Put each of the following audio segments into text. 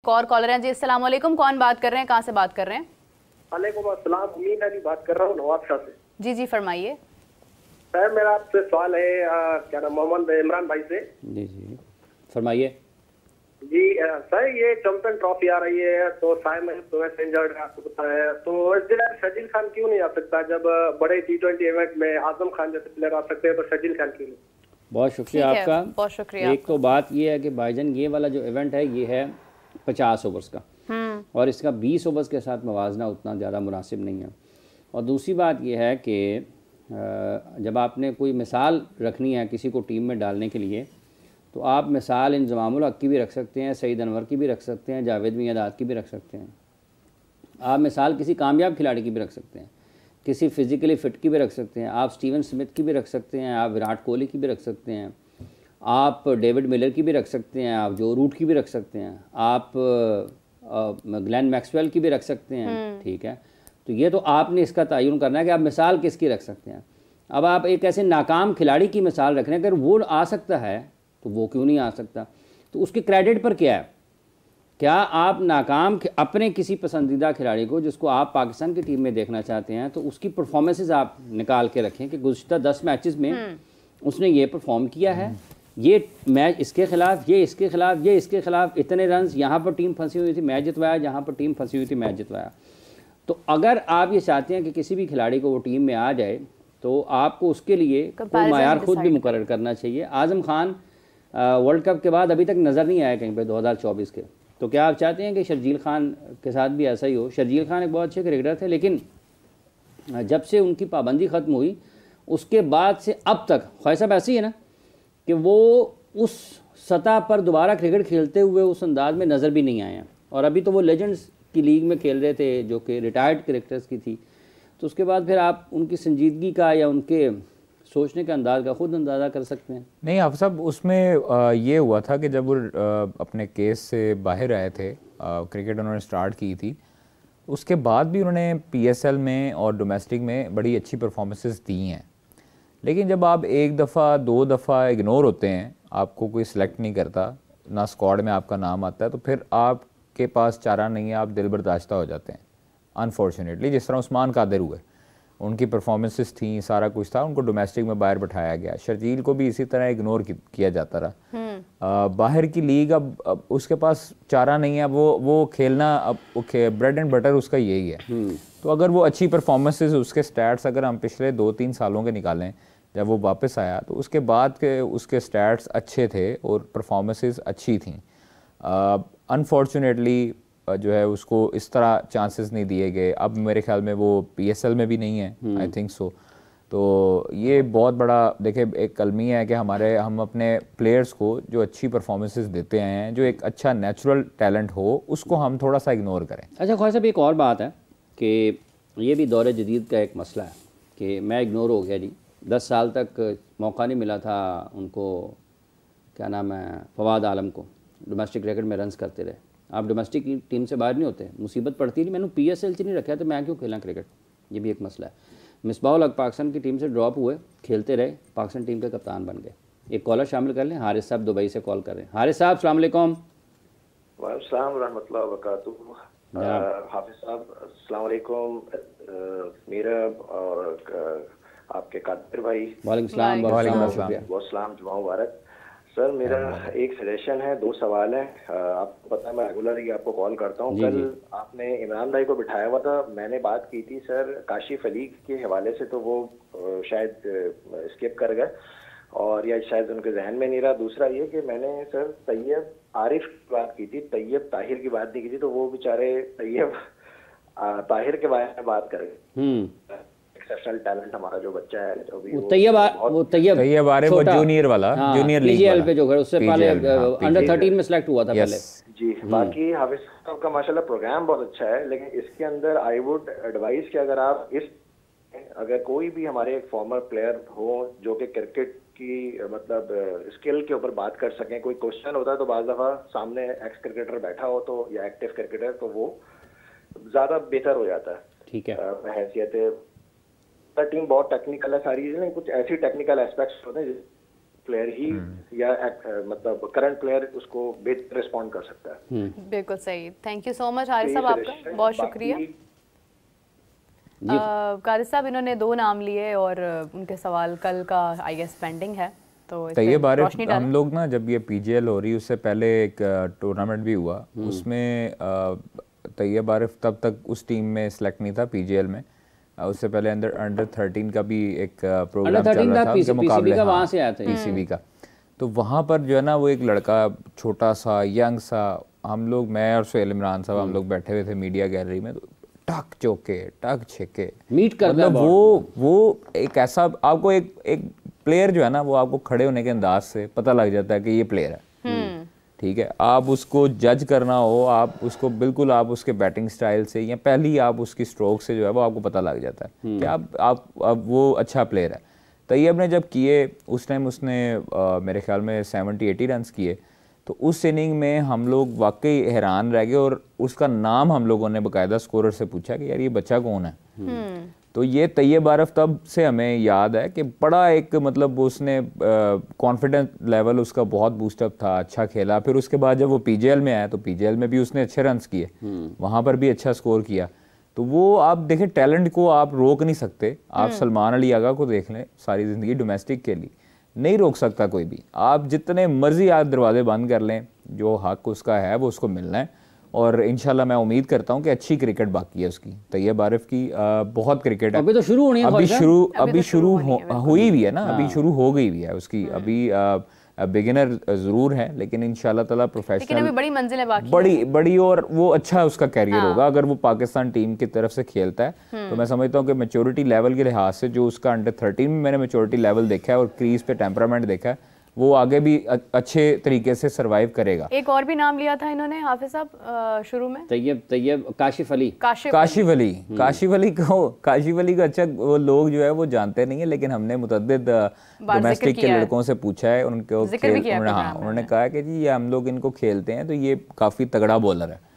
और कॉलर हैं जी। अस्सलाम वालेकुम, कौन बात कर रहे हैं, कहाँ से बात कर रहे हैं? वालेकुम अस्सलाम, अमीन अली बात कर रहा हूँ नवाबशाह से। जी जी फरमाइए। सर मेरा आपसे सवाल है, क्या नाम, मोहम्मद इमरान भाई से। जी जी फरमाइए। जी सर, ये चैंपियन ट्रॉफी आ रही है तो साइम तो वैसे इंजर्ड आपको पता है, तो इस दिन शर्जील खान क्यों नहीं आ सकता? जब बड़े T20 इवेंट में आजम खान जैसे प्लेयर आ सकते हैं तो शर्जील खान क्यों नहीं? बहुत शुक्रिया आपका। बहुत शुक्रिया। एक तो बात ये है कि भाईजान ये वाला जो इवेंट है ये है 50 ओवर्स का, और इसका 20 ओवर्स के साथ मवाजना उतना ज़्यादा मुनासिब नहीं है। और दूसरी बात यह है कि जब आपने कोई मिसाल रखनी है किसी को टीम में डालने के लिए, तो आप मिसाल इंज़मामुल हक की भी रख सकते हैं, सईद अनवर की भी रख सकते हैं, जावेद मियादाद की भी रख सकते हैं। आप मिसाल किसी कामयाब खिलाड़ी की भी रख सकते हैं, किसी फिज़िकली फ़िट की भी रख सकते हैं, आप स्टीवन स्मिथ की भी रख सकते हैं, आप विराट कोहली की भी रख सकते हैं, आप डेविड मिलर की भी रख सकते हैं, आप जो रूट की भी रख सकते हैं, आप ग्लेन मैक्सवेल की भी रख सकते हैं। ठीक है, तो ये तो आपने इसका तयन करना है कि आप मिसाल किसकी रख सकते हैं। अब आप एक ऐसे नाकाम खिलाड़ी की मिसाल रख रहे हैं, अगर वो आ सकता है तो वो क्यों नहीं आ सकता? तो उसके क्रेडिट पर क्या है? क्या आप नाकाम अपने किसी पसंदीदा खिलाड़ी को जिसको आप पाकिस्तान की टीम में देखना चाहते हैं, तो उसकी परफॉर्मेंसेस आप निकाल के रखें कि गुज़श्ता 10 मैचेस में उसने ये परफॉर्म किया है, ये मैच इसके खिलाफ, ये इसके खिलाफ, ये इसके खिलाफ, इतने रन्स, यहाँ पर टीम फंसी हुई थी मैच जितवाया, यहाँ पर टीम फंसी हुई थी मैच जितवाया। तो अगर आप ये चाहते हैं कि किसी भी खिलाड़ी को वो टीम में आ जाए, तो आपको उसके लिए कोई मायार खुद भी मुकर्रर करना चाहिए। आज़म खान वर्ल्ड कप के बाद अभी तक नज़र नहीं आया कहीं पे 2024 के। तो क्या आप चाहते हैं कि शर्जील खान के साथ भी ऐसा ही हो? शर्जील खान एक बहुत अच्छे क्रिकेटर थे, लेकिन जब से उनकी पाबंदी ख़त्म हुई उसके बाद से अब तक ख्वाहिश साहब ऐसी है ना कि वो उस सतह पर दोबारा क्रिकेट खेलते हुए उस अंदाज में नज़र भी नहीं आए हैं। और अभी तो वो लेजेंड्स की लीग में खेल रहे थे जो कि रिटायर्ड क्रिकेटर्स की थी। तो उसके बाद फिर आप उनकी संजीदगी का या उनके सोचने के अंदाज का खुद अंदाज़ा कर सकते हैं। नहीं आप सब उसमें ये हुआ था कि जब वो अपने केस से बाहर आए थे, क्रिकेट उन्होंने स्टार्ट की थी, उसके बाद भी उन्होंने PSL में और डोमेस्टिक में बड़ी अच्छी परफॉर्मेंसेस दी हैं। लेकिन जब आप एक दफ़ा दो दफ़ा इग्नोर होते हैं, आपको कोई सिलेक्ट नहीं करता, ना स्क्वाड में आपका नाम आता है, तो फिर आपके पास चारा नहीं है, आप दिल बर्दाश्ता हो जाते हैं अनफॉर्चुनेटली। जिस तरह उस्मान कादिर हुए, उनकी परफॉर्मेंसेस थी, सारा कुछ था, उनको डोमेस्टिक में बाहर बिठाया गया। शर्जील को भी इसी तरह इग्नोर किया जाता रहा। बाहर की लीग अब उसके पास चारा नहीं है, वो खेलना अब ब्रेड एंड बटर उसका यही है। तो अगर वो अच्छी परफॉर्मेंसेस, उसके स्टैट्स अगर हम पिछले 2-3 सालों के निकालें, जब वो वापस आया तो उसके बाद के उसके स्टैट्स अच्छे थे और परफॉर्मेंसेस अच्छी थी। अनफॉर्चुनेटली जो है उसको इस तरह चांसेस नहीं दिए गए। अब मेरे ख्याल में वो PSL में भी नहीं है, आई थिंक सो। तो ये बहुत बड़ा देखिए एक कलमी है कि हम अपने प्लेयर्स को जो अच्छी परफॉर्मेंसेस देते हैं, जो एक अच्छा नेचुरल टैलेंट हो, उसको हम थोड़ा सा इग्नोर करें। अच्छा ख्वाहिश साहब, एक और बात है कि ये भी दौरे जदीद का एक मसला है कि मैं इग्नोर हो गया जी। 10 साल तक मौका नहीं मिला था उनको, क्या नाम है, फवाद आलम को, डोमेस्टिक क्रिकेट में रन्स करते रहे। आप डोमेस्टिक टीम से बाहर नहीं होते, मुसीबत पड़ती नहीं, मैंने PSL से नहीं रखा तो मैं क्यों खेला क्रिकेट? ये भी एक मसला है। मिसबाहुल हक पाकिस्तान की टीम से ड्रॉप हुए, खेलते रहे, पाकिस्तान टीम के कप्तान बन गए। एक कॉलर शामिल कर लें, हारिस साहब दुबई से कॉल कर रहे हैं। हारिस साहब अस्सलाम वालेकुम। वालेकुम रहमतुल्लाहि व बरकातुहू। हाफिज साहब अस्सलाम वालेकुम। मेरा और आपके कादिर भाई वालेकुम सलाम। बहुत सलाम, जुमा मुबारक। सर मेरा एक सजेशन है, 2 सवाल हैं। आपको पता है मैं रेगुलरली आपको कॉल करता हूँ। कल आपने इमरान भाई को बिठाया हुआ था, मैंने बात की थी सर काशिफ अली के हवाले से, तो वो शायद स्किप कर गए और या शायद उनके जहन में नहीं रहा। दूसरा ये कि मैंने सर तैयब आरिफ की बात की थी, तैयब ताहिर की बात नहीं की थी, तो वो बेचारे तैयब ताहिर के बारे में बात करें। एक्सेप्शनल टैलेंट हमारा जो बच्चा है, जो भी तैयब वो जूनियर वाला, जूनियर लीग PGL पे जो है, उससे पहले अंडर 13 में सिलेक्ट हुआ था पहले जी। बाकी हाफिज साहब का माशाल्लाह प्रोग्राम बहुत अच्छा है, लेकिन इसके अंदर आई वुड एडवाइस कि अगर कोई भी हमारे एक फॉर्मर प्लेयर हो जो कि क्रिकेट की मतलब स्किल के ऊपर बात कर सकें, कोई क्वेश्चन होता है तो बाज़ दफ़ा सामने एक्स क्रिकेटर बैठा हो तो या एक्टिव क्रिकेटर, तो वो ज़्यादा बेहतर हो जाता है। ठीक है, हैसियत टीम बहुत टेक्निकल है सारी चीजें, कुछ ऐसी टेक्निकल एस्पेक्ट्स होते हैं प्लेयर ही या मतलब करंट प्लेयर उसको बेहतर रिस्पॉन्ड कर सकता है। बिल्कुल सही। Thank you so much Haris साहब, आपका बहुत शुक्रिया। कारिस साहब, इन्होंने 2 नाम लिए और उनके सवाल कल का आई गेस पेंडिंग है, तो ये बार हम लोग ना जब ये पीजीएल हो रही उससे पहले एक टूर्नामेंट भी हुआ, उसमें तैयब आरिफ तब तक उस टीम में सिलेक्ट नहीं था पीजीएल में। उससे पहले अंडर 13 का भी एक प्रोग्राम चल रहा था उनके मुकाबले का, वहाँ से आया था पीसीबी का। तो वहाँ पर जो है ना वो एक लड़का छोटा सा यंग सा, हम लोग मैं और सुहेल इमरान साहब हम लोग बैठे हुए थे मीडिया गैलरी में, तो टक चौके टक छक्के मीट कर, मतलब वो एक ऐसा आपको एक प्लेयर जो है ना वो आपको खड़े होने के अंदाज से पता लग जाता है कि ये प्लेयर है। ठीक है, आप उसको जज करना हो, आप उसको बिल्कुल आप उसके बैटिंग स्टाइल से या पहली आप उसकी स्ट्रोक से जो है वो आपको पता लग जाता है कि आप वो अच्छा प्लेयर है। तैयब ने जब किए उस टाइम उसने मेरे ख्याल में 70-80 रन किए, तो उस इनिंग में हम लोग वाकई हैरान रह गए और उसका नाम हम लोगों ने बाकायदा स्कोरर से पूछा कि यार ये बच्चा कौन है। तो ये तैयब आरिफ तब से हमें याद है कि बड़ा एक मतलब उसने कॉन्फिडेंस लेवल उसका बहुत बूस्टअप था, अच्छा खेला। फिर उसके बाद जब वो पीजीएल में आया तो पीजीएल में भी उसने अच्छे रन्स किए, वहाँ पर भी अच्छा स्कोर किया। तो वो आप देखें, टैलेंट को आप रोक नहीं सकते। आप सलमान अली आगा को देख लें, सारी ज़िंदगी डोमेस्टिक के लिए नहीं रोक सकता कोई भी। आप जितने मर्जी आप दरवाजे बंद कर लें, जो हक उसका है वो उसको मिलना है। और इंशाल्लाह मैं उम्मीद करता हूँ कि अच्छी क्रिकेट बाकी है उसकी, तैयब आरिफ की बहुत क्रिकेट है। अभी तो शुरू होनी है, अभी शुरू हुई भी है ना, अभी शुरू हो गई भी है उसकी। अभी बिगिनर जरूर है लेकिन इंशाल्लाह ताला प्रोफेशनल, अभी बड़ी मंजिलें बाकी बड़ी और वो अच्छा उसका कैरियर होगा अगर वो पाकिस्तान टीम की तरफ से खेलता है। तो मैं समझता हूँ कि मैच्योरिटी लेवल के लिहाज से जो उसका अंडर 13 में मैंने मैच्योरिटी लेवल देखा है और क्रीज पे टेम्परामेंट देखा है, वो आगे भी अच्छे तरीके से सरवाइव करेगा। एक और भी नाम लिया था इन्होंने हाफिज साहब शुरू में, तैयब काशिफ अली को अच्छा वो लोग जो है वो जानते नहीं है, लेकिन हमने मुतअद्दिद डोमेस्टिक के लड़कों से पूछा है, उन्होंने कहा कि जी ये हम लोग इनको खेलते हैं तो ये काफ़ी तगड़ा बॉलर है।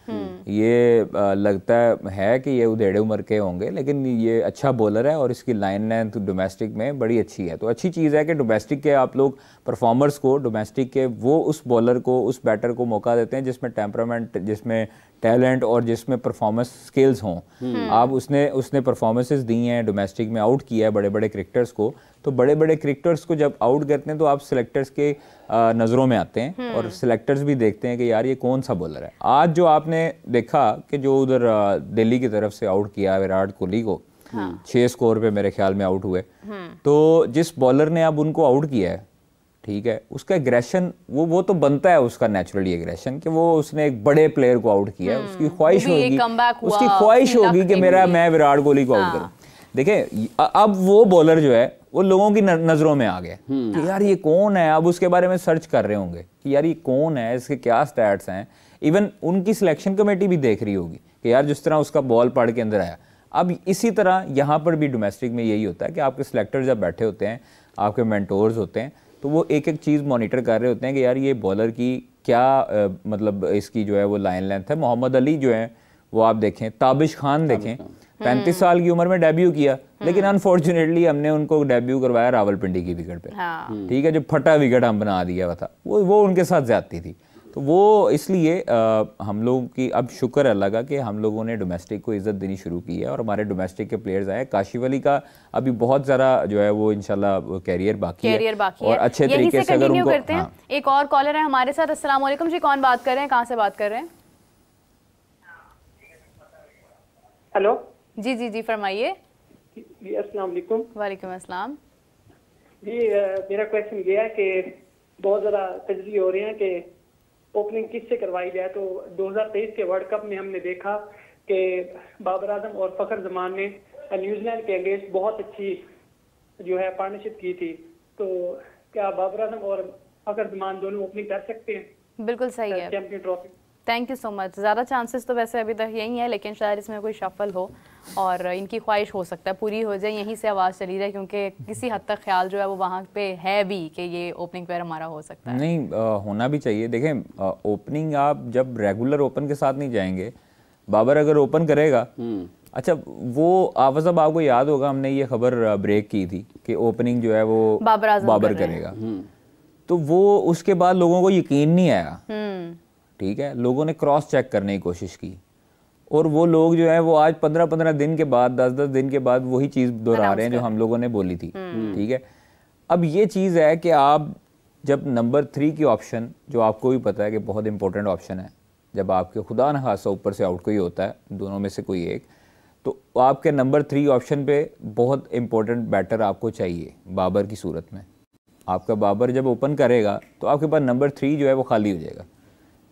ये लगता है कि ये उधेड़े उम्र के होंगे लेकिन ये अच्छा बॉलर है और इसकी लाइन लेंथ डोमेस्टिक में बड़ी अच्छी है। तो अच्छी चीज़ है कि डोमेस्टिक के आप लोग परफॉर्मर्स को, डोमेस्टिक के वो उस बॉलर को, उस बैटर को मौका देते हैं जिसमें टेम्परामेंट, जिसमें टैलेंट और जिसमें परफॉर्मेंस स्किल्स हों। आप उसने परफॉर्मेंसेस दी हैं, डोमेस्टिक में आउट किया है बड़े बड़े क्रिकेटर्स को। तो बड़े बड़े क्रिकेटर्स को जब आउट करते हैं तो आप सिलेक्टर्स के नज़रों में आते हैं और सिलेक्टर्स भी देखते हैं कि यार ये कौन सा बॉलर है। आज जो आपने देखा कि जो उधर दिल्ली की तरफ से आउट किया विराट कोहली को, 6 स्कोर पे मेरे ख्याल में आउट हुए, तो जिस बॉलर ने अब उनको आउट किया है, ठीक है, उसका एग्रेशन वो तो बनता है उसका नेचुरली एग्रेशन कि वो उसने एक बड़े प्लेयर को आउट किया है, उसकी ख्वाहिश होगी कि मैं विराट कोहली को आउट करूं। देखिए अब वो बॉलर जो है वो लोगों की नजरों में आ गया कि यार ये कौन है। अब उसके बारे में सर्च कर रहे होंगे कि यार ये कौन है, इसके क्या स्टैट्स हैं। इवन उनकी सिलेक्शन कमेटी भी देख रही होगी कि यार जिस तरह उसका बॉल पढ़ के अंदर आया। अब इसी तरह यहाँ पर भी डोमेस्टिक में यही होता है कि आपके सिलेक्टर जब बैठे होते हैं, आपके मेंटोर्स होते हैं, तो वो एक एक चीज़ मॉनिटर कर रहे होते हैं कि यार ये बॉलर की क्या मतलब इसकी जो है वो लाइन लेंथ है। मोहम्मद अली जो है वो आप देखें, ताबिश खान देखें, 35 साल की उम्र में डेब्यू किया, लेकिन अनफॉर्चुनेटली हमने उनको डेब्यू करवाया रावलपिंडी की विकेट पे। ठीक है, जो फटा विकेट हम बना दिया हुआ था, वो उनके साथ ज्यादती थी। तो वो इसलिए हम लोगों की अब शुक्र अल्लाह का कि हम लोगों ने डोमेस्टिक को इज्जत देनी शुरू की है और हमारे डोमेस्टिक के प्लेयर्स आए। काशिफ अली का अभी बहुत ज़रा जो है वो इंशाल्लाह कैरियर बाकी है और अच्छे तरीके से अगर उनको करते हैं। एक और कॉलर है हमारे साथ। अस्सलाम वालेकुम जी, कौन बात कर रहे हैं, कहाँ से बात कर रहे हैं? हेलो जी जी जी फरमाइए। जी अस्सलाम वालेकुम। वालेकुम अस्सलाम जी। मेरा क्वेश्चन ये है कि बहुत ज़्यादा तजज़िये हो रहे हैं कि ओपनिंग किससे करवाई जाए। तो 2023 के वर्ल्ड कप में हमने देखा कि बाबर आजम और फखर जमान ने न्यूजीलैंड के अगेंस्ट बहुत अच्छी जो है पार्टनरशिप की थी। तो क्या बाबर आजम और फखर जमान दोनों ओपनिंग कर सकते हैं? बिल्कुल सही है, champion trophy. Thank you so much. ज़्यादा चांसेस तो वैसे अभी तक यही है, लेकिन शायद इसमें कोई शफल हो और इनकी ख्वाहिश हो सकता है पूरी हो जाए। यहीं से आवाज़ चली रही, क्योंकि किसी हद तक ख्याल जो है वो वहाँ पे है भी कि ये ओपनिंग प्लेयर हमारा हो सकता है। नहीं होना भी चाहिए। देखें ओपनिंग आप जब रेगुलर ओपन के साथ नहीं जाएंगे, बाबर अगर ओपन करेगा, अच्छा वो आवाज़, अब आपको याद होगा हमने ये खबर ब्रेक की थी कि ओपनिंग जो है वो बाबर करेगा। तो वो उसके बाद लोगों को यकीन नहीं आया, ठीक है, लोगों ने क्रॉस चेक करने की कोशिश की और वो लोग जो है वो आज 15-15 दिन के बाद 10-10 दिन के बाद वही चीज़ दोहरा रहे हैं जो हम लोगों ने बोली थी, ठीक है। अब ये चीज़ है कि आप जब नंबर 3 की ऑप्शन, जो आपको भी पता है कि बहुत इंपॉर्टेंट ऑप्शन है, जब आपके खुदा न खासा ऊपर से आउट कोई होता है, दोनों में से कोई एक, तो आपके नंबर 3 ऑप्शन पे बहुत इंपॉर्टेंट बैटर आपको चाहिए बाबर की सूरत में। आपका बाबर जब ओपन करेगा तो आपके पास नंबर 3 जो है वो खाली हो जाएगा।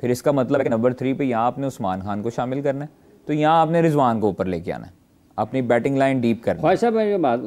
फिर इसका मतलब है कि नंबर 3 पे यहाँ आपने उस्मान खान को शामिल करना है, तो यहाँ आपने रिजवान को ऊपर लेके आना है, अपनी बैटिंग लाइन डीप करना है। ख्वाहिश साहब, मैं ये बात